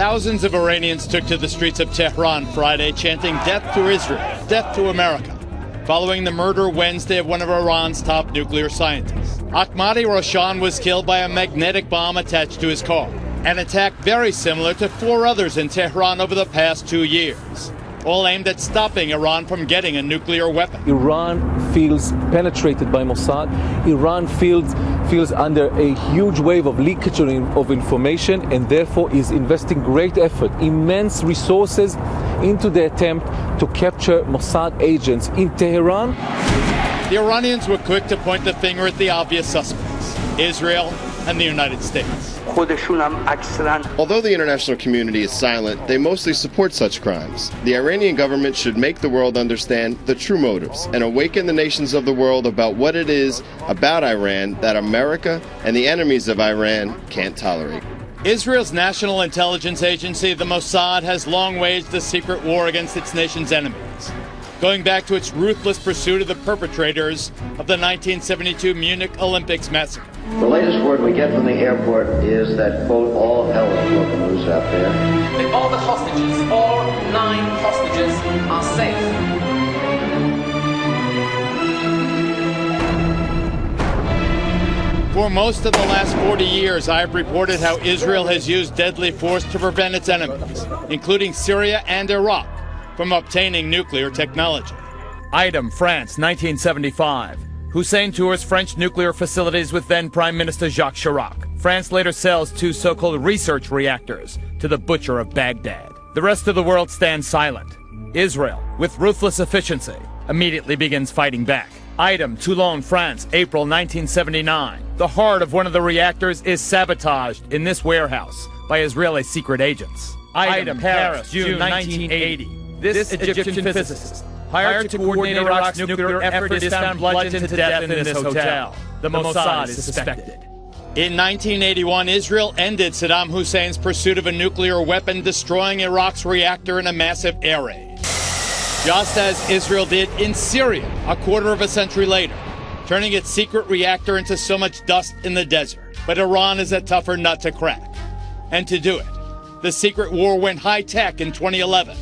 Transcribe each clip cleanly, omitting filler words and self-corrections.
Thousands of Iranians took to the streets of Tehran Friday, chanting "Death to Israel, death to America," following the murder Wednesday of one of Iran's top nuclear scientists. Ahmadi Roshan was killed by a magnetic bomb attached to his car, an attack very similar to 4 others in Tehran over the past 2 years, all aimed at stopping Iran from getting a nuclear weapon. Iran feels penetrated by Mossad. Iran feels under a huge wave of leakage of information, and therefore is investing great effort, immense resources into the attempt to capture Mossad agents in Tehran. The Iranians were quick to point the finger at the obvious suspects, Israel and the United States. Although the international community is silent, they mostly support such crimes. The Iranian government should make the world understand the true motives and awaken the nations of the world about what it is about Iran that America and the enemies of Iran can't tolerate. Israel's national intelligence agency, the Mossad, has long waged a secret war against its nation's enemies, going back to its ruthless pursuit of the perpetrators of the 1972 Munich Olympics massacre. The latest word we get from the airport is that, quote, all hell is broken loose out there. That all the hostages, all 9 hostages, are safe. For most of the last 40 years, I have reported how Israel has used deadly force to prevent its enemies, including Syria and Iraq, from obtaining nuclear technology. Item, France, 1975. Hussein tours French nuclear facilities with then Prime Minister Jacques Chirac. France later sells 2 so-called research reactors to the butcher of Baghdad. The rest of the world stands silent. Israel, with ruthless efficiency, immediately begins fighting back. Item, Toulon, France, April 1979. The heart of one of the reactors is sabotaged in this warehouse by Israeli secret agents. Item, Paris, June 1980. This Egyptian physicist, hired to coordinate Iraq's nuclear effort, is found bludgeoned to death in this hotel. The Mossad is suspected. In 1981, Israel ended Saddam Hussein's pursuit of a nuclear weapon, destroying Iraq's reactor in a massive air raid. Just as Israel did in Syria a quarter of a century later, turning its secret reactor into so much dust in the desert. But Iran is a tougher nut to crack. And to do it, the secret war went high-tech in 2011,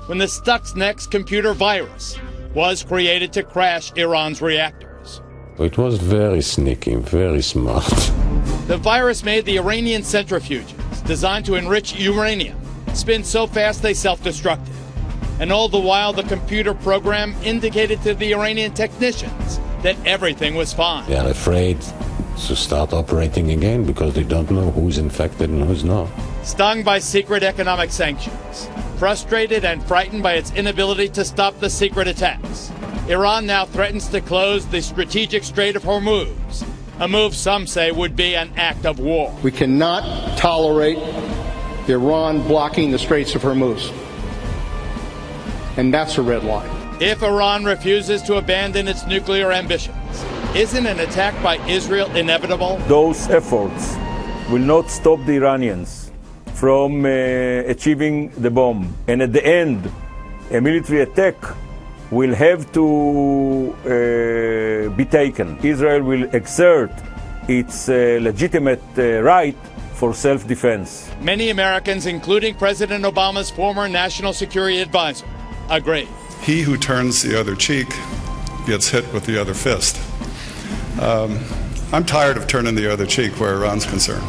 when the Stuxnet computer virus was created to crash Iran's reactors. It was very sneaky, very smart. The virus made the Iranian centrifuges, designed to enrich uranium, spin so fast they self-destructed. And all the while, the computer program indicated to the Iranian technicians that everything was fine. They are afraid to start operating again because they don't know who's infected and who's not. Stung by secret economic sanctions, frustrated and frightened by its inability to stop the secret attacks, Iran now threatens to close the strategic Strait of Hormuz, a move some say would be an act of war. We cannot tolerate Iran blocking the Straits of Hormuz. And that's a red line. If Iran refuses to abandon its nuclear ambitions, isn't an attack by Israel inevitable? Those efforts will not stop the Iranians from achieving the bomb. And at the end, a military attack will have to be taken. Israel will exert its legitimate right for self-defense. Many Americans, including President Obama's former national security advisor, agree. He who turns the other cheek gets hit with the other fist. I'm tired of turning the other cheek where Iran's concerned.